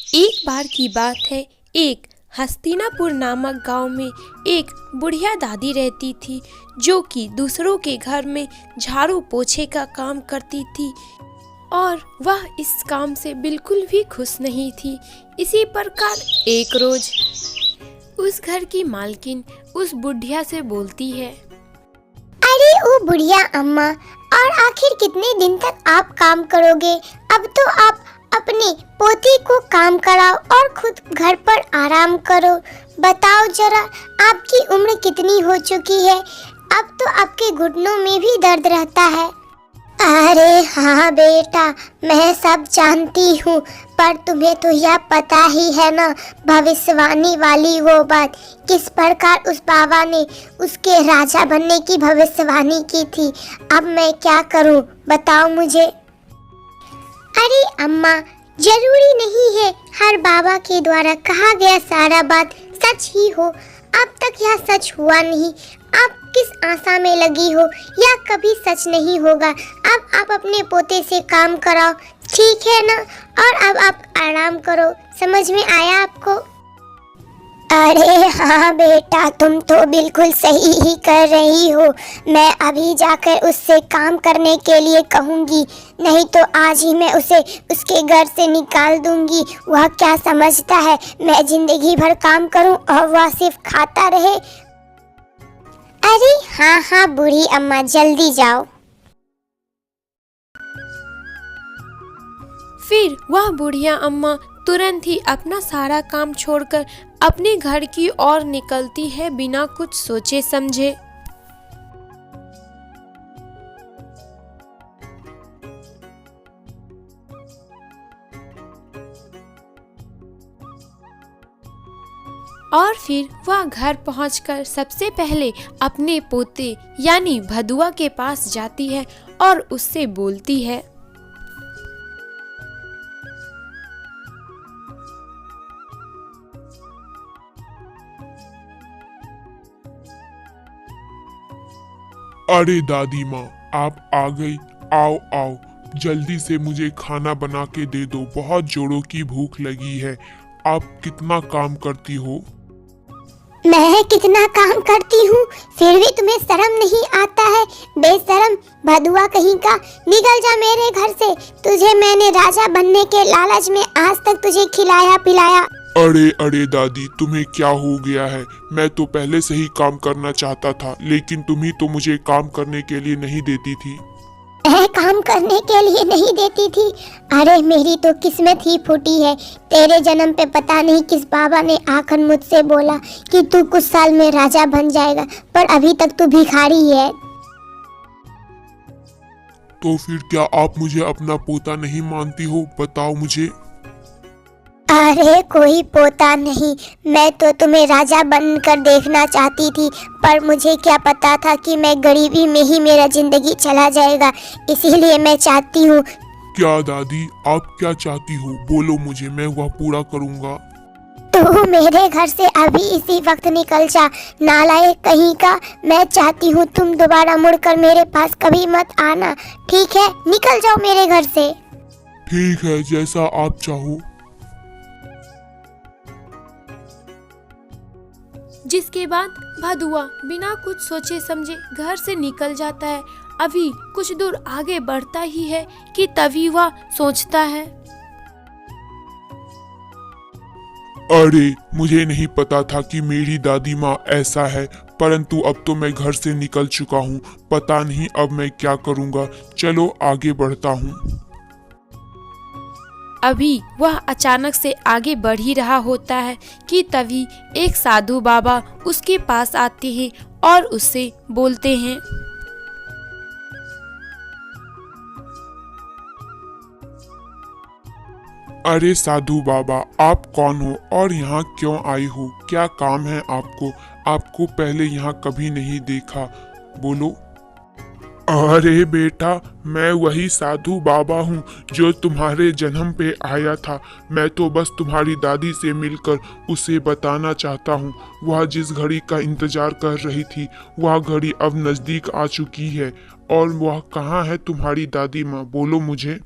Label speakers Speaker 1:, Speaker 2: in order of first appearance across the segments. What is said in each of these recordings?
Speaker 1: एक बार की बात है, एक हस्तिनापुर नामक गांव में एक बुढ़िया दादी रहती थी जो कि दूसरों के घर में झाड़ू पोछे का काम करती थी और वह इस काम से बिल्कुल भी खुश नहीं थी। इसी प्रकार एक रोज उस घर की मालकिन उस बुढ़िया से बोलती है,
Speaker 2: अरे ओ बुढ़िया अम्मा, और आखिर कितने दिन तक आप काम करोगे? अब तो आप अपने पोती को काम कराओ और खुद घर पर आराम करो। बताओ जरा, आपकी उम्र कितनी हो चुकी है? अब तो आपके घुटनों में भी दर्द रहता है। अरे हाँ बेटा, मैं सब जानती हूँ, पर तुम्हें तो यह पता ही है ना, भविष्यवाणी वाली वो बात, किस प्रकार उस बाबा ने उसके राजा बनने की भविष्यवाणी की थी। अब मैं क्या करूँ, बताओ मुझे। अरे अम्मा, जरूरी नहीं है हर बाबा के द्वारा कहा गया सारा बात सच ही हो। अब तक यह सच हुआ नहीं। आप किस आशा में लगी हो, या कभी सच नहीं होगा। अब आप अपने पोते से काम कराओ, ठीक है ना? और अब आप आराम करो। समझ में आया आपको? अरे हाँ बेटा, तुम तो बिल्कुल सही ही कर रही हो। मैं अभी जाकर उससे काम करने के लिए कहूँगी, नहीं तो आज ही मैं उसे उसके घर से निकाल दूँगी। वह क्या समझता है मैं जिंदगी भर काम करूँ और वह सिर्फ खाता रहे। अरे हाँ हाँ बूढ़ी अम्मा, जल्दी जाओ।
Speaker 1: फिर वह बुढ़िया अम्मा तुरंत ही अपना सारा काम छोड़कर अपने घर की ओर निकलती है बिना कुछ सोचे समझे। और फिर वह घर पहुंचकर सबसे पहले अपने पोते यानी भदुआ के पास जाती है और उससे बोलती है,
Speaker 3: अरे दादी माँ, आप आ गई। आओ आओ, जल्दी से मुझे खाना बना के दे दो, बहुत जोरों की भूख लगी है। आप कितना काम करती हो?
Speaker 2: मैं कितना काम करती हूँ, फिर भी तुम्हें शर्म नहीं आता है? बेशरम भदुआ कहीं का, निकल जा मेरे घर से। तुझे मैंने राजा बनने के लालच में आज तक तुझे खिलाया पिलाया।
Speaker 3: अरे अरे दादी, तुम्हें क्या हो गया है? मैं तो पहले से ही काम करना चाहता था, लेकिन तुम ही तो मुझे काम करने के लिए नहीं देती थी।
Speaker 2: काम करने के लिए नहीं देती थी? अरे मेरी तो किस्मत ही फूटी है। तेरे जन्म पे पता नहीं किस बाबा ने आकर मुझसे बोला कि तू कुछ साल में राजा बन जाएगा, पर अभी तक तू भिखारी है।
Speaker 3: तो फिर क्या आप मुझे अपना पोता नहीं मानती हो? बताओ मुझे।
Speaker 2: अरे कोई पोता नहीं, मैं तो तुम्हें राजा बनकर देखना चाहती थी, पर मुझे क्या पता था कि मैं गरीबी में ही मेरा जिंदगी चला जाएगा। इसीलिए मैं चाहती हूँ।
Speaker 3: क्या दादी, आप क्या चाहती हो? बोलो मुझे, मैं वह पूरा करूँगा।
Speaker 2: तू मेरे घर से अभी इसी वक्त निकल जा, नालायक कहीं का। मैं चाहती हूँ तुम दोबारा मुड़कर मेरे पास कभी मत आना, ठीक है? निकल जाओ मेरे घर से।
Speaker 3: ठीक है, जैसा आप चाहो।
Speaker 1: जिसके बाद भदुआ बिना कुछ सोचे समझे घर से निकल जाता है। अभी कुछ दूर आगे बढ़ता ही है कि तभी वह सोचता है,
Speaker 3: अरे मुझे नहीं पता था कि मेरी दादी माँ ऐसा है, परंतु अब तो मैं घर से निकल चुका हूँ। पता नहीं अब मैं क्या करूँगा। चलो आगे बढ़ता हूँ।
Speaker 1: अभी वह अचानक से आगे बढ़ ही रहा होता है कि तभी एक साधु बाबा उसके पास आते हैं और उससे बोलते हैं,
Speaker 3: अरे साधु बाबा, आप कौन हो और यहाँ क्यों आई हो? क्या काम है आपको? आपको पहले यहाँ कभी नहीं देखा। बोलो। अरे बेटा, मैं वही साधु बाबा हूँ जो तुम्हारे जन्म पे आया था। मैं तो बस तुम्हारी दादी से मिलकर उसे बताना चाहता हूँ। वह जिस घड़ी का इंतजार कर रही थी, वह घड़ी अब नजदीक आ चुकी है। और वह कहाँ है तुम्हारी दादी माँ? बोलो मुझे।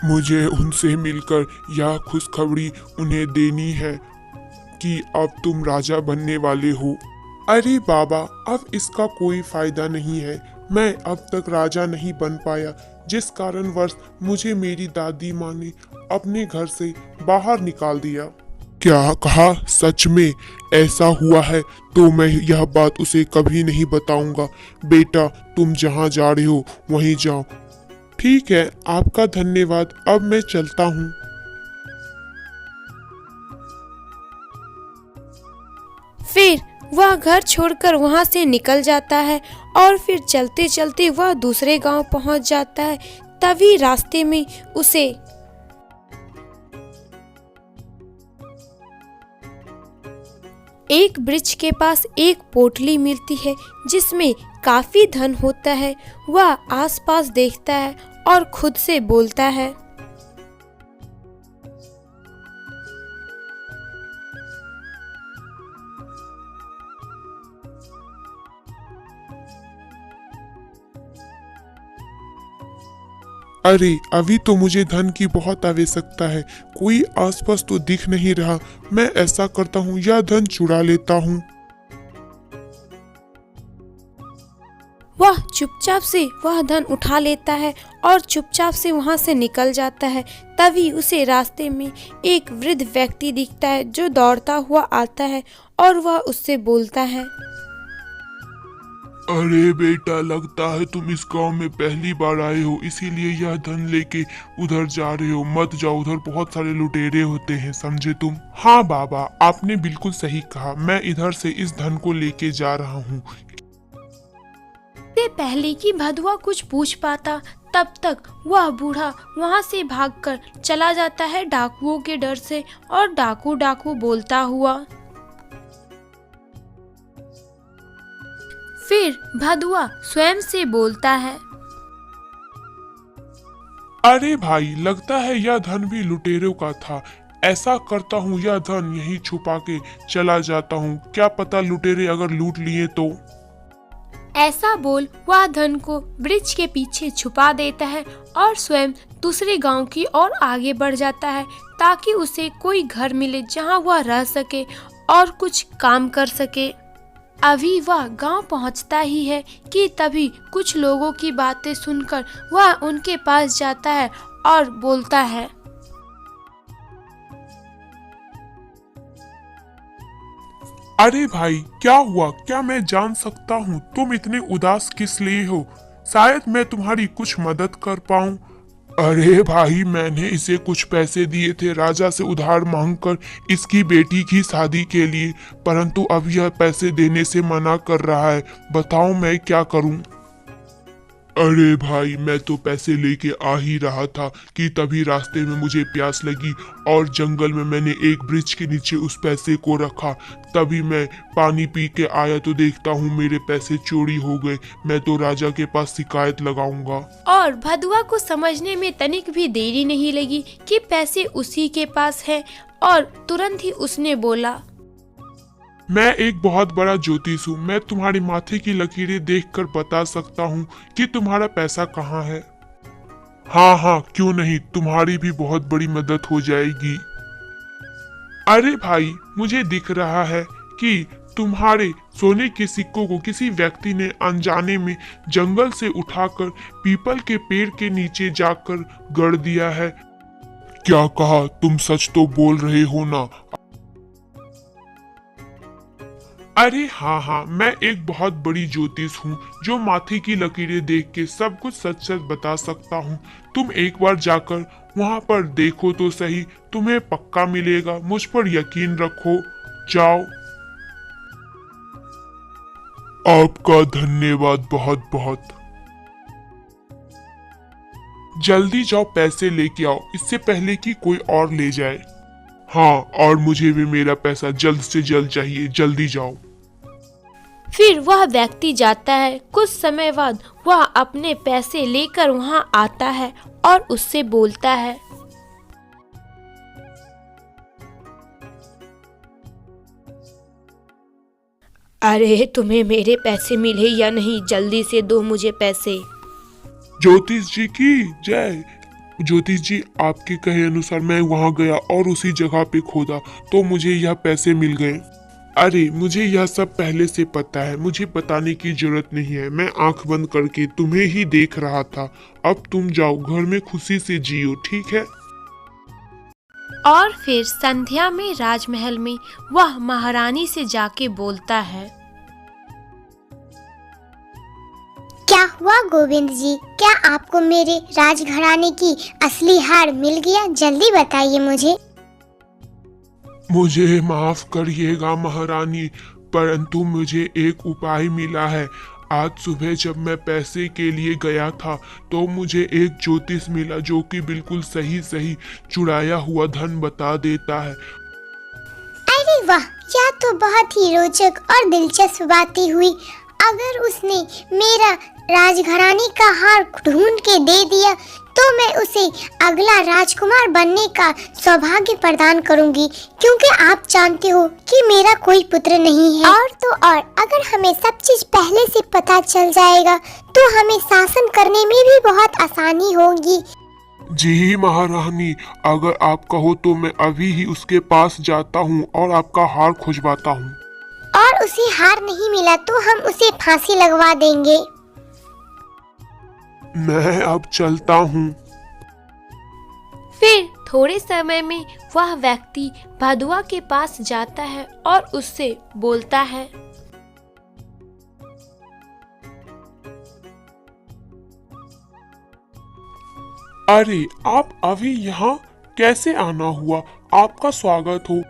Speaker 3: मुझे उनसे मिलकर यह खुशखबरी उन्हें देनी है कि अब तुम राजा बनने वाले हो। अरे बाबा, अब इसका कोई फायदा नहीं है। मैं अब तक राजा नहीं बन पाया, जिस कारणवश मुझे मेरी दादी माँ ने अपने घर से बाहर निकाल दिया। क्या कहा? सच में ऐसा हुआ है? तो मैं यह बात उसे कभी नहीं बताऊंगा। बेटा, तुम जहाँ जा रहे हो वहीं जाओ। ठीक है, आपका धन्यवाद। अब मैं चलता हूँ।
Speaker 1: फिर वह घर छोड़कर वहां से निकल जाता है और फिर चलते चलते वह दूसरे गांव पहुंच जाता है। तभी रास्ते में उसे एक वृक्ष के पास एक पोटली मिलती है जिसमें काफी धन होता है। वह आसपास देखता है और खुद से बोलता है,
Speaker 3: अरे अभी तो मुझे धन की बहुत आवश्यकता है। कोई आसपास तो दिख नहीं रहा। मैं ऐसा करता हूँ, यह धन चुरा लेता हूँ।
Speaker 1: वह चुपचाप से वह धन उठा लेता है और चुपचाप से वहां से निकल जाता है। तभी उसे रास्ते में एक वृद्ध व्यक्ति दिखता है जो दौड़ता हुआ आता है और वह उससे बोलता है,
Speaker 3: अरे बेटा, लगता है तुम इस गांव में पहली बार आए हो, इसीलिए यह धन लेके उधर जा रहे हो। मत जाओ, उधर बहुत सारे लुटेरे होते हैं, समझे तुम? हाँ बाबा, आपने बिल्कुल सही कहा। मैं इधर से इस धन को लेके जा रहा हूँ।
Speaker 1: इससे पहले कि भदुआ कुछ पूछ पाता, तब तक वह बूढ़ा वहां से भागकर चला जाता है डाकुओं के डर से, और डाकू डाकू बोलता हुआ। फिर भदुआ स्वयं से बोलता है,
Speaker 3: अरे भाई, लगता है यह धन भी लुटेरों का था। ऐसा करता हूँ, यह धन यहीं छुपा के चला जाता हूँ। क्या पता लुटेरे अगर लूट लिए तो।
Speaker 1: ऐसा बोल वह धन को वृक्ष के पीछे छुपा देता है और स्वयं दूसरे गांव की ओर आगे बढ़ जाता है ताकि उसे कोई घर मिले जहां वह रह सके और कुछ काम कर सके। अभी वह गांव पहुंचता ही है कि तभी कुछ लोगों की बातें सुनकर वह उनके पास जाता है और बोलता है,
Speaker 3: अरे भाई, क्या हुआ? क्या मैं जान सकता हूँ तुम इतने उदास किस लिए हो? शायद मैं तुम्हारी कुछ मदद कर पाऊँ। अरे भाई, मैंने इसे कुछ पैसे दिए थे राजा से उधार मांगकर इसकी बेटी की शादी के लिए, परंतु अब यह पैसे देने से मना कर रहा है। बताओ मैं क्या करूं? अरे भाई, मैं तो पैसे लेके आ ही रहा था कि तभी रास्ते में मुझे प्यास लगी और जंगल में मैंने एक वृक्ष के नीचे उस पैसे को रखा। तभी मैं पानी पी के आया तो देखता हूँ मेरे पैसे चोरी हो गए। मैं तो राजा के पास शिकायत लगाऊंगा।
Speaker 1: और भदुआ को समझने में तनिक भी देरी नहीं लगी कि पैसे उसी के पास है, और तुरंत ही उसने बोला,
Speaker 3: मैं एक बहुत बड़ा ज्योतिष हूँ। मैं तुम्हारे माथे की लकीरें देखकर बता सकता हूँ कि तुम्हारा पैसा कहाँ है। हाँ हाँ, क्यों नहीं, तुम्हारी भी बहुत बड़ी मदद हो जाएगी। अरे भाई, मुझे दिख रहा है कि तुम्हारे सोने के सिक्कों को किसी व्यक्ति ने अनजाने में जंगल से उठाकर पीपल के पेड़ के नीचे जाकर गड़ दिया है। क्या कहा? तुम सच तो बोल रहे हो ना? अरे हाँ हाँ, मैं एक बहुत बड़ी ज्योतिष हूँ जो माथे की लकीरें देख के सब कुछ सच सच बता सकता हूँ। तुम एक बार जाकर वहाँ पर देखो तो सही, तुम्हें पक्का मिलेगा। मुझ पर यकीन रखो। जाओ। आपका धन्यवाद बहुत बहुत। जल्दी जाओ, पैसे लेके आओ, इससे पहले कि कोई और ले जाए। हाँ, और मुझे भी मेरा पैसा जल्द से जल्द चाहिए। जल्दी जाओ।
Speaker 1: फिर वह व्यक्ति जाता है। कुछ समय बाद वह अपने पैसे लेकर वहां आता है और उससे बोलता है, अरे तुम्हें मेरे पैसे मिले या नहीं? जल्दी से दो मुझे पैसे।
Speaker 3: ज्योतिष जी की जय। ज्योतिष जी, आपके कहे अनुसार मैं वहां गया और उसी जगह पे खोदा तो मुझे यह पैसे मिल गए। अरे मुझे यह सब पहले से पता है, मुझे बताने की जरूरत नहीं है। मैं आंख बंद करके तुम्हें ही देख रहा था। अब तुम जाओ, घर में खुशी से जियो, ठीक है?
Speaker 1: और फिर संध्या में राजमहल में वह महारानी से जाके बोलता है।
Speaker 2: क्या हुआ गोविंद जी, क्या आपको मेरे राजघराने की असली हार मिल गया? जल्दी बताइए मुझे।
Speaker 3: मुझे माफ करिएगा महारानी, परंतु मुझे एक उपाय मिला है। आज सुबह जब मैं पैसे के लिए गया था तो मुझे एक ज्योतिष मिला जो कि बिल्कुल सही सही चुराया हुआ धन बता देता है।
Speaker 2: अरे वाह, यह तो बहुत ही रोचक और दिलचस्प बातें हुई। अगर उसने मेरा राजघराने का हार ढूंढ के दे दिया तो मैं उसे अगला राजकुमार बनने का सौभाग्य प्रदान करूंगी, क्योंकि आप जानते हो कि मेरा कोई पुत्र नहीं है। और तो और अगर हमें सब चीज पहले से पता चल जाएगा तो हमें शासन करने में भी बहुत आसानी होगी।
Speaker 3: जी महारानी, अगर आप कहो तो मैं अभी ही उसके पास जाता हूँ और आपका हार खुजवाता हूँ।
Speaker 2: और उसे हार नहीं मिला तो हम उसे फांसी लगवा देंगे।
Speaker 3: मैं अब चलता हूँ।
Speaker 1: फिर थोड़े समय में वह व्यक्ति भदुआ के पास जाता है और उससे बोलता है।
Speaker 3: अरे आप अभी यहाँ कैसे आना हुआ? आपका स्वागत हो।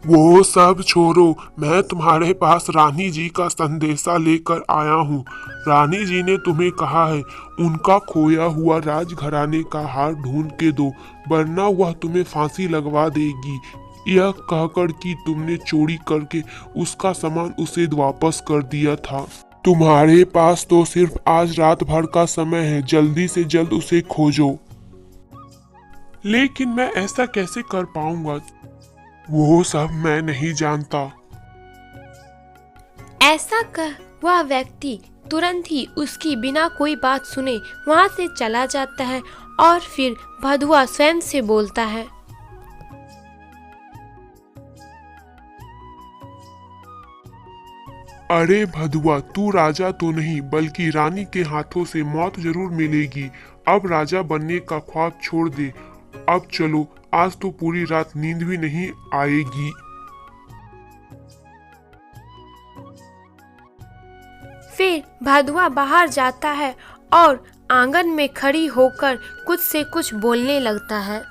Speaker 3: वो सब छोड़ो, मैं तुम्हारे पास रानी जी का संदेशा लेकर आया हूँ। रानी जी ने तुम्हें कहा है उनका खोया हुआ राजघराने का हार ढूंढ के दो, वरना वह तुम्हें फांसी लगवा देगी। यह कहकर कि तुमने चोरी करके उसका सामान उसे वापस कर दिया था। तुम्हारे पास तो सिर्फ आज रात भर का समय है, जल्दी से जल्द उसे खोजो। लेकिन मैं ऐसा कैसे कर पाऊंगा? वो सब मैं नहीं जानता।
Speaker 1: ऐसा कह वह व्यक्ति तुरंत ही उसकी बिना कोई बात सुने वहां से चला जाता है और फिर भदुआ स्वयं से बोलता है।
Speaker 3: अरे भदुआ, तू राजा तो नहीं बल्कि रानी के हाथों से मौत जरूर मिलेगी। अब राजा बनने का ख्वाब छोड़ दे। अब चलो, आज तो पूरी रात नींद भी नहीं आएगी।
Speaker 1: फिर भदुआ बाहर जाता है और आंगन में खड़ी होकर कुछ से कुछ बोलने लगता है।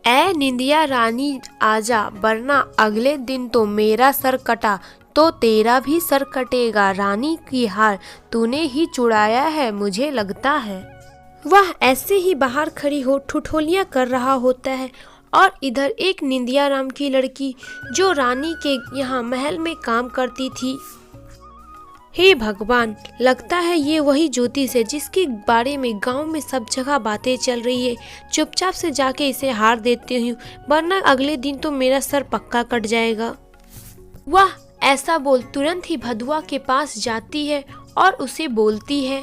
Speaker 1: ऐ निंदिया रानी आजा, वरना अगले दिन तो मेरा सर कटा तो तेरा भी सर कटेगा। रानी की हार तूने ही चुराया है, मुझे लगता है। वह ऐसे ही बाहर खड़ी हो ठुठोलियां कर रहा होता है और इधर एक निंदिया राम की लड़की जो रानी के यहाँ महल में काम करती थी। हे भगवान, लगता है ये वही ज्योतिष है जिसके बारे में गांव में सब जगह बातें चल रही है। चुपचाप से जाके इसे हार देती हूँ, वरना अगले दिन तो मेरा सर पक्का कट जाएगा। वह ऐसा बोल तुरंत ही भदुआ के पास जाती है और उसे बोलती है।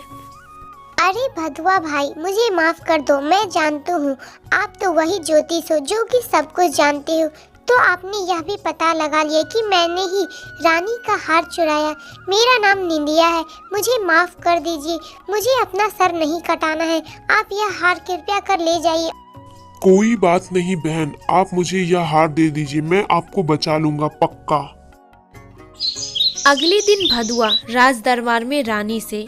Speaker 2: अरे भदुआ भाई, मुझे माफ कर दो। मैं जानती हूँ आप तो वही ज्योतिष हो जो कि सब कुछ जानते हो। तो आपने यह भी पता लगा लिया कि मैंने ही रानी का हार चुराया। मेरा नाम निंदिया है, मुझे माफ कर दीजिए। मुझे अपना सर नहीं कटाना है। आप यह हार कृपया कर ले जाइए।
Speaker 3: कोई बात नहीं बहन, आप मुझे यह हार दे दीजिए, मैं आपको बचा लूंगा पक्का।
Speaker 1: अगले दिन भदुआ राज दरबार में रानी से।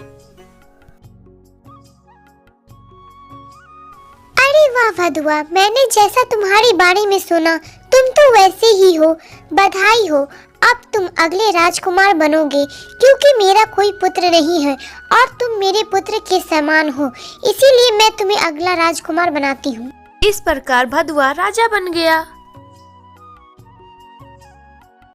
Speaker 2: अरे वाह भदुआ, मैंने जैसा तुम्हारे बारे में सुना तुम तो वैसे ही हो। बधाई हो, अब तुम अगले राजकुमार बनोगे, क्योंकि मेरा कोई पुत्र नहीं है और तुम मेरे पुत्र के समान हो। इसीलिए मैं तुम्हें अगला राजकुमार बनाती हूँ।
Speaker 1: इस प्रकार भदुआ राजा बन गया।